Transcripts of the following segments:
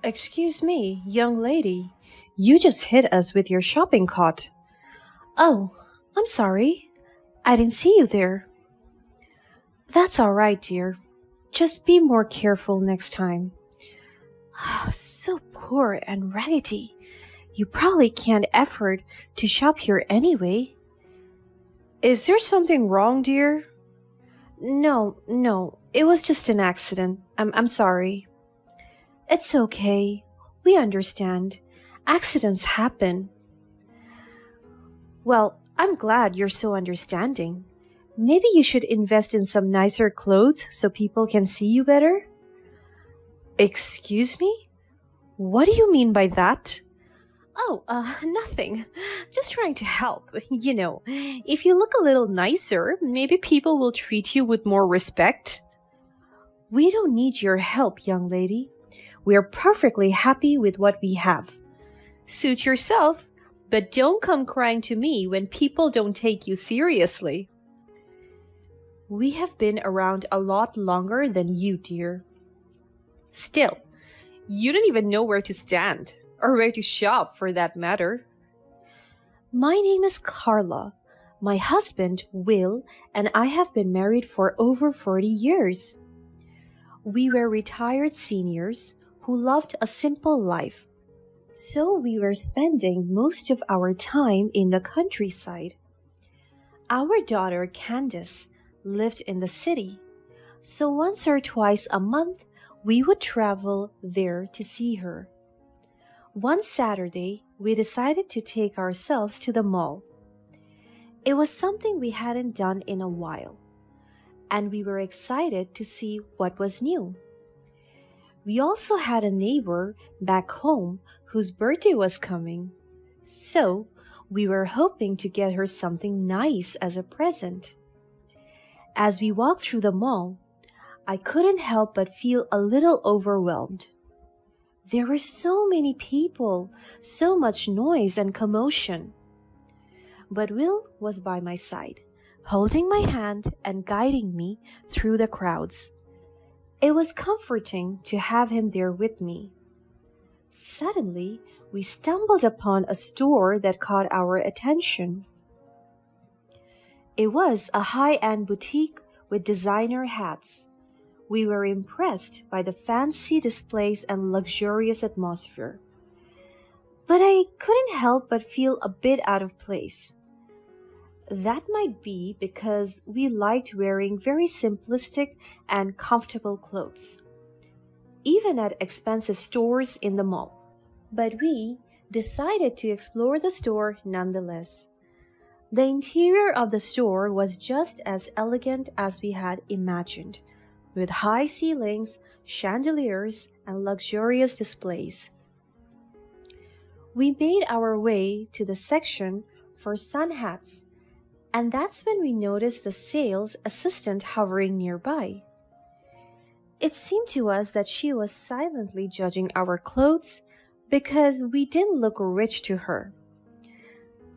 Excuse me, young lady. You just hit us with your shopping cart. Oh, I'm sorry. I didn't see you there. That's all right, dear. Just be more careful next time. So poor and raggedy. You probably can't afford to shop here anyway. Is there something wrong, dear? No, no. It was just an accident. I'm sorry. It's okay. We understand. Accidents happen. Well, I'm glad you're so understanding. Maybe you should invest in some nicer clothes so people can see you better? Excuse me? What do you mean by that? Oh, nothing. Just trying to help. If you look a little nicer, maybe people will treat you with more respect. We don't need your help, young lady. We are perfectly happy with what we have. Suit yourself, but don't come crying to me when people don't take you seriously. We have been around a lot longer than you, dear. Still, you don't even know where to stand, or where to shop for that matter. My name is Carla. My husband, Will, and I have been married for over 40 years. We were retired seniors who loved a simple life. So we were spending most of our time in the countryside. Our daughter, Candace, lived in the city, so once or twice a month we would travel there to see her. One Saturday, we decided to take ourselves to the mall. It was something we hadn't done in a while, and we were excited to see what was new. We also had a neighbor back home whose birthday was coming, so we were hoping to get her something nice as a present. As we walked through the mall, I couldn't help but feel a little overwhelmed. There were so many people, so much noise and commotion. But Will was by my side, holding my hand and guiding me through the crowds. It was comforting to have him there with me. Suddenly, we stumbled upon a store that caught our attention. It was a high-end boutique with designer hats. We were impressed by the fancy displays and luxurious atmosphere. But I couldn't help but feel a bit out of place. That might be because we liked wearing very simplistic and comfortable clothes, even at expensive stores in the mall. But we decided to explore the store nonetheless. The interior of the store was just as elegant as we had imagined, with high ceilings, chandeliers, and luxurious displays. We made our way to the section for sun hats, and that's when we noticed the sales assistant hovering nearby. It seemed to us that she was silently judging our clothes because we didn't look rich to her.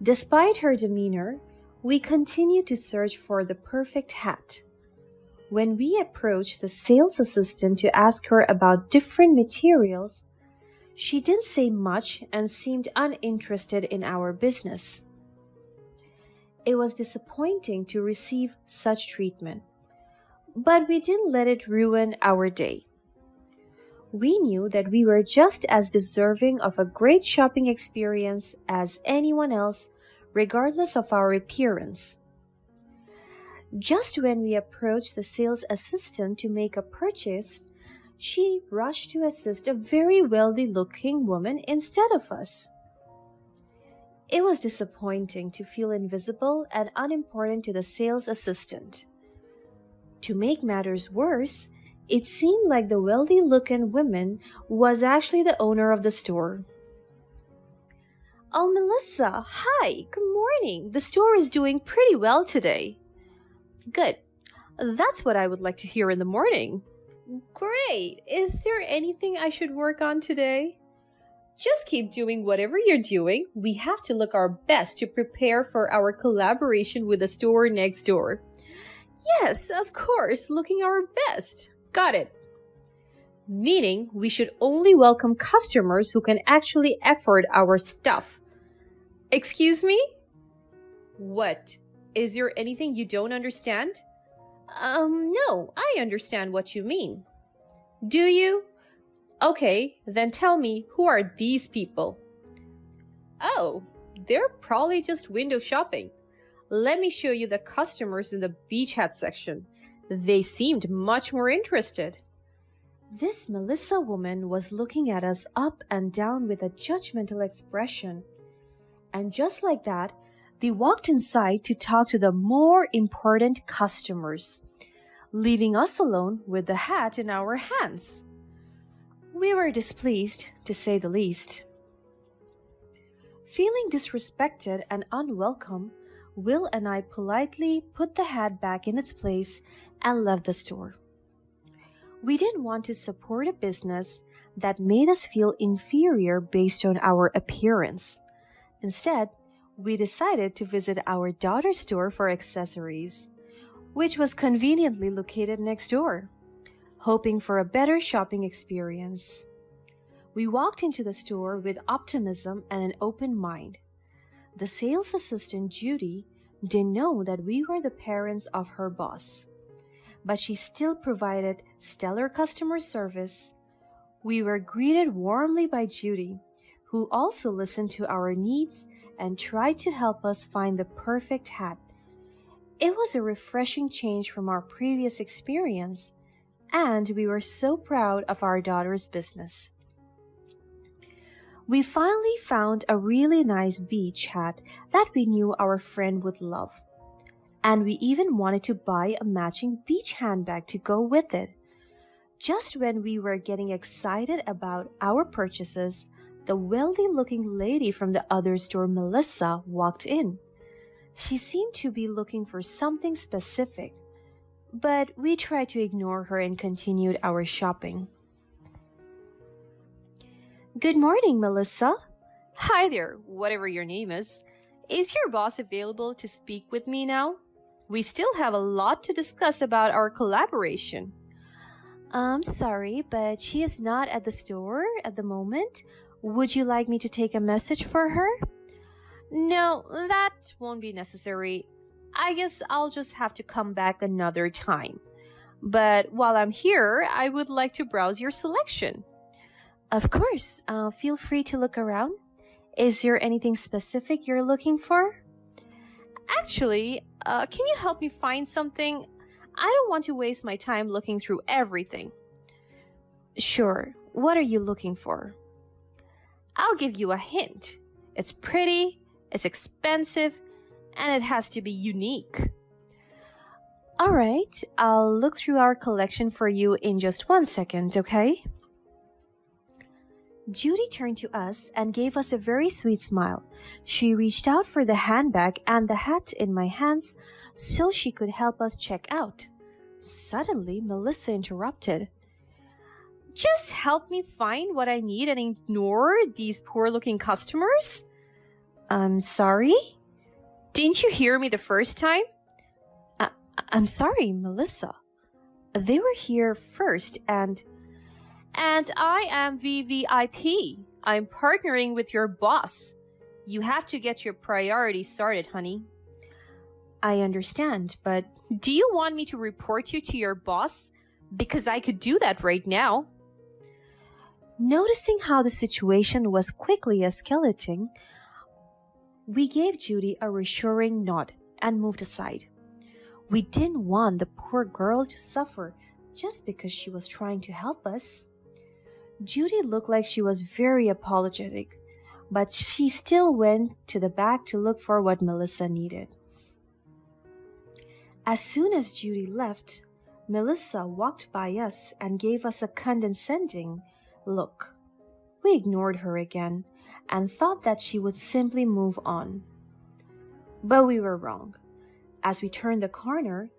Despite her demeanor, we continued to search for the perfect hat. When we approached the sales assistant to ask her about different materials, she didn't say much and seemed uninterested in our business. It was disappointing to receive such treatment, but we didn't let it ruin our day. We knew that we were just as deserving of a great shopping experience as anyone else, regardless of our appearance. Just when we approached the sales assistant to make a purchase, she rushed to assist a very wealthy-looking woman instead of us. It was disappointing to feel invisible and unimportant to the sales assistant. To make matters worse, it seemed like the wealthy-looking woman was actually the owner of the store. "Oh, Melissa, hi, good morning. The store is doing pretty well today." "Good. That's what I would like to hear in the morning." "Great. Is there anything I should work on today?" "Just keep doing whatever you're doing. We have to look our best to prepare for our collaboration with the store next door." "Yes, of course, looking our best. Got it." meaning we should only welcome customers who can actually afford our stuff. Excuse me? What? Is there anything you don't understand? No, I understand what you mean. Do you? Okay, then tell me, who are these people? Oh, they're probably just window shopping. Let me show you the customers in the beach hat section. They seemed much more interested. This Melissa woman was looking at us up and down with a judgmental expression. And just like that, they walked inside to talk to the more important customers, leaving us alone with the hat in our hands. We were displeased, to say the least. Feeling disrespected and unwelcome, Will and I politely put the hat back in its place and left the store. We didn't want to support a business that made us feel inferior based on our appearance. Instead, we decided to visit our daughter's store for accessories, which was conveniently located next door, hoping for a better shopping experience. We walked into the store with optimism and an open mind. The sales assistant, Judy, didn't know that we were the parents of her boss, but she still provided stellar customer service. We were greeted warmly by Judy, who also listened to our needs and tried to help us find the perfect hat. It was a refreshing change from our previous experience, and we were so proud of our daughter's business. We finally found a really nice beach hat that we knew our friend would love, and we even wanted to buy a matching beach handbag to go with it. Just when we were getting excited about our purchases, the wealthy-looking lady from the other store, Melissa, walked in. She seemed to be looking for something specific, but we tried to ignore her and continued our shopping. Good morning, Melissa. Hi there, whatever your name is. Is your boss available to speak with me now? We still have a lot to discuss about our collaboration. I'm sorry, but she is not at the store at the moment. Would you like me to take a message for her? No, that won't be necessary. I guess I'll just have to come back another time. But while I'm here, I would like to browse your selection. Of course, feel free to look around. Is there anything specific you're looking for? Actually, can you help me find something? I don't want to waste my time looking through everything. Sure, what are you looking for? I'll give you a hint. It's pretty, it's expensive, and it has to be unique. Alright, I'll look through our collection for you in just 1 second, okay? Judy turned to us and gave us a very sweet smile. She reached out for the handbag and the hat in my hands so she could help us check out. Suddenly, Melissa interrupted. Just help me find what I need and ignore these poor-looking customers? I'm sorry? Didn't you hear me the first time? I'm sorry, Melissa. They were here first and I am VVIP. I'm partnering with your boss. You have to get your priorities sorted, honey. I understand, but do you want me to report you to your boss? Because I could do that right now. Noticing how the situation was quickly escalating, we gave Judy a reassuring nod and moved aside. We didn't want the poor girl to suffer just because she was trying to help us. Judy looked like she was very apologetic, but she still went to the back to look for what Melissa needed. As soon as Judy left, Melissa walked by us and gave us a condescending look. We ignored her again and thought that she would simply move on. But we were wrong. As we turned the corner,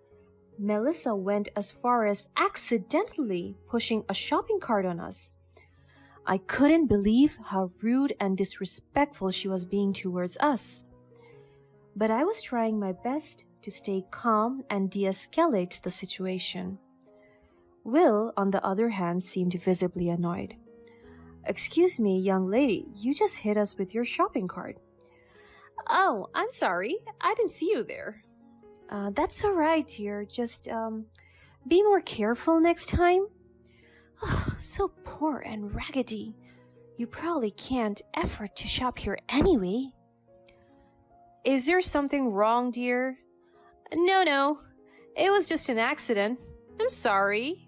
Melissa went as far as accidentally pushing a shopping cart on us. I couldn't believe how rude and disrespectful she was being towards us. But I was trying my best to stay calm and de-escalate the situation. Will, on the other hand, seemed visibly annoyed. Excuse me, young lady, you just hit us with your shopping cart. Oh, I'm sorry. I didn't see you there. That's alright, dear. Just, be more careful next time. So poor and raggedy. You probably can't afford to shop here anyway. Is there something wrong, dear? No, no. It was just an accident. I'm sorry.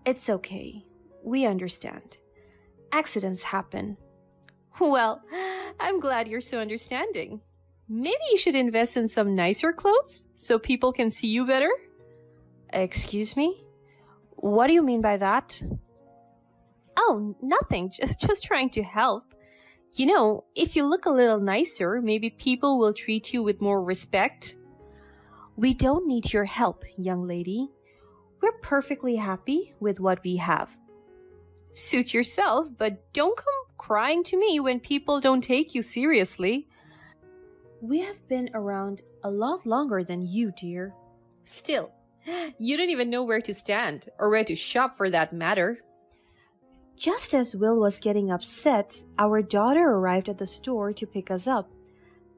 It's okay. We understand. Accidents happen. Well, I'm glad you're so understanding. Maybe you should invest in some nicer clothes so people can see you better? Excuse me? What do you mean by that? Oh, nothing. Just trying to help. You know, if you look a little nicer, maybe people will treat you with more respect. We don't need your help, young lady. We're perfectly happy with what we have. Suit yourself, but don't come crying to me when people don't take you seriously. We have been around a lot longer than you, dear. Still, you don't even know where to stand, or where to shop for that matter. Just as Will was getting upset, our daughter arrived at the store to pick us up.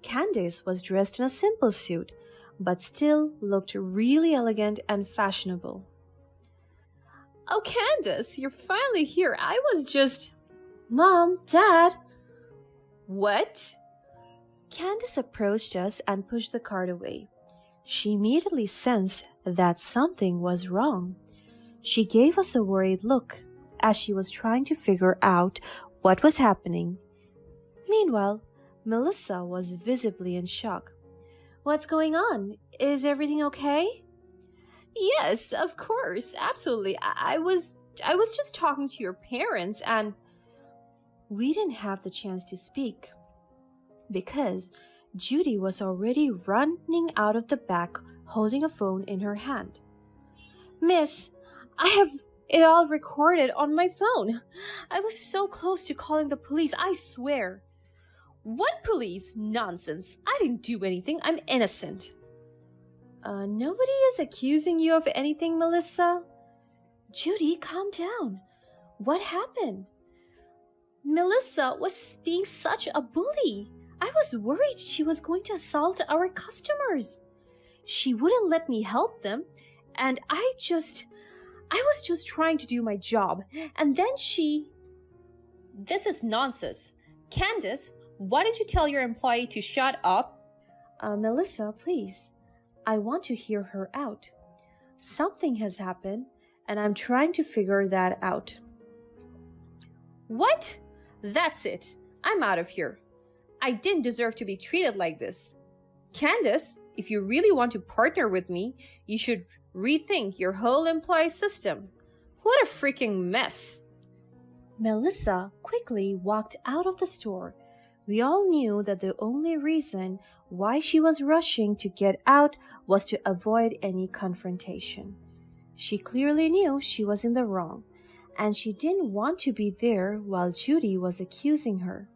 Candace was dressed in a simple suit, but still looked really elegant and fashionable. Oh, Candace, you're finally here. I was just... Mom, Dad. What? Candace approached us and pushed the cart away. She immediately sensed that something was wrong. She gave us a worried look as she was trying to figure out what was happening. Meanwhile, Melissa was visibly in shock. What's going on? Is everything okay? Yes, of course, absolutely. I was just talking to your parents and... We didn't have the chance to speak because Judy was already running out of the back holding a phone in her hand. Miss, I have it all recorded on my phone. I was so close to calling the police, I swear. What police? Nonsense. I didn't do anything. I'm innocent. Nobody is accusing you of anything, Melissa. Judy, calm down. What happened? Melissa was being such a bully. I was worried she was going to assault our customers. She wouldn't let me help them, and I was just trying to do my job, and then she... This is nonsense. Candace, why don't you tell your employee to shut up? Melissa, please. I want to hear her out. Something has happened, and I'm trying to figure that out. What? That's it. I'm out of here. I didn't deserve to be treated like this. Candace, if you really want to partner with me, you should rethink your whole employee system. What a freaking mess. Melissa quickly walked out of the store. We all knew that the only reason why she was rushing to get out was to avoid any confrontation. She clearly knew she was in the wrong, and she didn't want to be there while Judy was accusing her.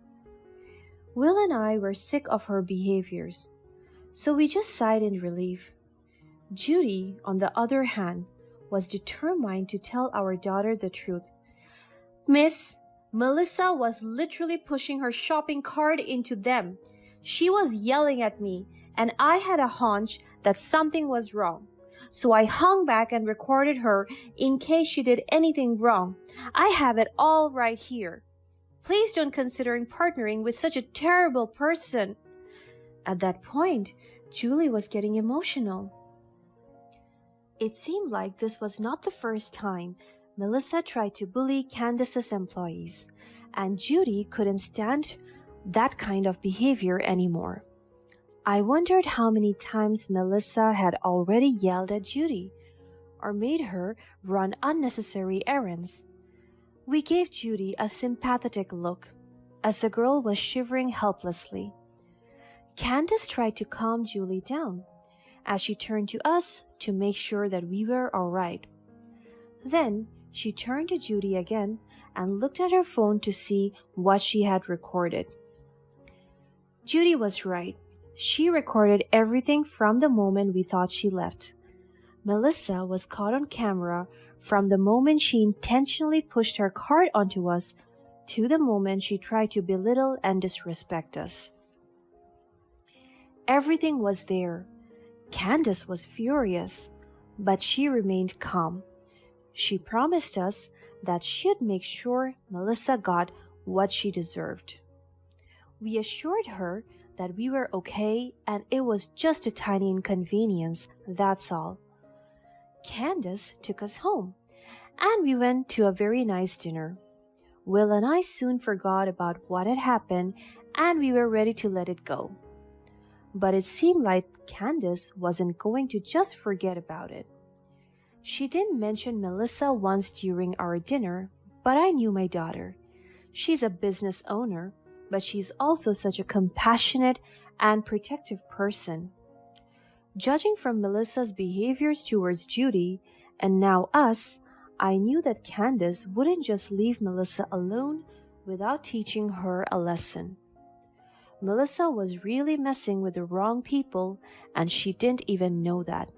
Will and I were sick of her behaviors, so we just sighed in relief. Judy, on the other hand, was determined to tell our daughter the truth. Miss, Melissa was literally pushing her shopping cart into them. She was yelling at me, and I had a hunch that something was wrong. So I hung back and recorded her in case she did anything wrong. I have it all right here. Please don't consider partnering with such a terrible person. At that point, Julie was getting emotional. It seemed like this was not the first time Melissa tried to bully Candace's employees, and Judy couldn't stand that kind of behavior anymore. I wondered how many times Melissa had already yelled at Judy or made her run unnecessary errands. We gave Judy a sympathetic look as the girl was shivering helplessly. Candace tried to calm Julie down as she turned to us to make sure that we were all right. Then she turned to Judy again and looked at her phone to see what she had recorded. Judy was right. She recorded everything from the moment we thought she left. Melissa was caught on camera from the moment she intentionally pushed her cart onto us to the moment she tried to belittle and disrespect us. Everything was there. Candace was furious, but she remained calm. She promised us that she'd make sure Melissa got what she deserved. We assured her that we were okay and it was just a tiny inconvenience, that's all. Candace took us home, and we went to a very nice dinner. Will and I soon forgot about what had happened and we were ready to let it go. But it seemed like Candace wasn't going to just forget about it. She didn't mention Melissa once during our dinner, but I knew my daughter. She's a business owner, but she's also such a compassionate and protective person. Judging from Melissa's behaviors towards Judy, and now us, I knew that Candace wouldn't just leave Melissa alone without teaching her a lesson. Melissa was really messing with the wrong people, and she didn't even know that.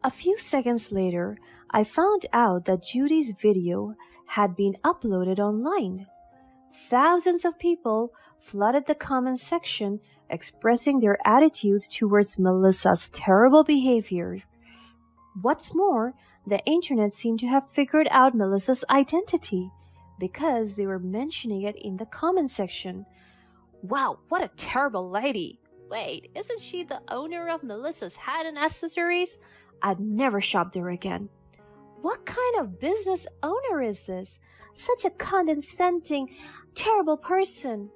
A few seconds later, I found out that Judy's video had been uploaded online. Thousands of people flooded the comment section expressing their attitudes towards Melissa's terrible behavior. What's more, the internet seemed to have figured out Melissa's identity because they were mentioning it in the comment section. Wow, what a terrible lady! Wait, isn't she the owner of Melissa's hat and accessories? I'd never shop there again. What kind of business owner is this? Such a condescending, terrible person.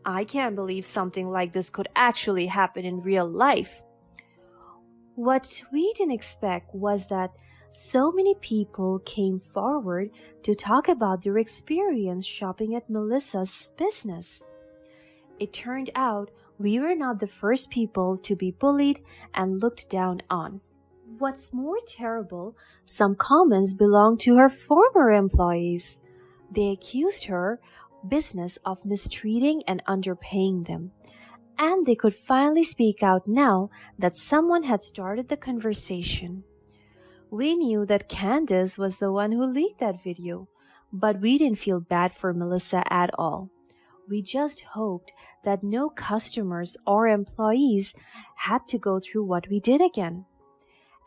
I can't believe something like this could actually happen in real life. What we didn't expect was that so many people came forward to talk about their experience shopping at Melissa's business. It turned out we were not the first people to be bullied and looked down on. What's more terrible, some comments belonged to her former employees. They accused her business of mistreating and underpaying them. And they could finally speak out now that someone had started the conversation. We knew that Candace was the one who leaked that video, but we didn't feel bad for Melissa at all. We just hoped that no customers or employees had to go through what we did again.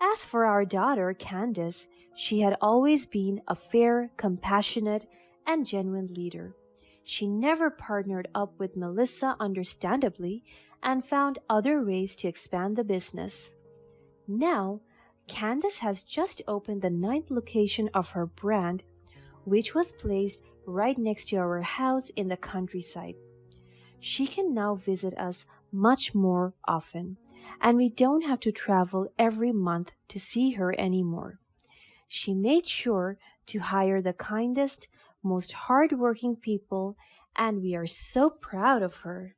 As for our daughter, Candace, she had always been a fair, compassionate, and genuine leader. She never partnered up with Melissa, understandably, and found other ways to expand the business. Now, Candace has just opened the 9th location of her brand, which was placed right next to our house in the countryside. She can now visit us much more often, and we don't have to travel every month to see her anymore. She made sure to hire the kindest, most hardworking people, and we are so proud of her.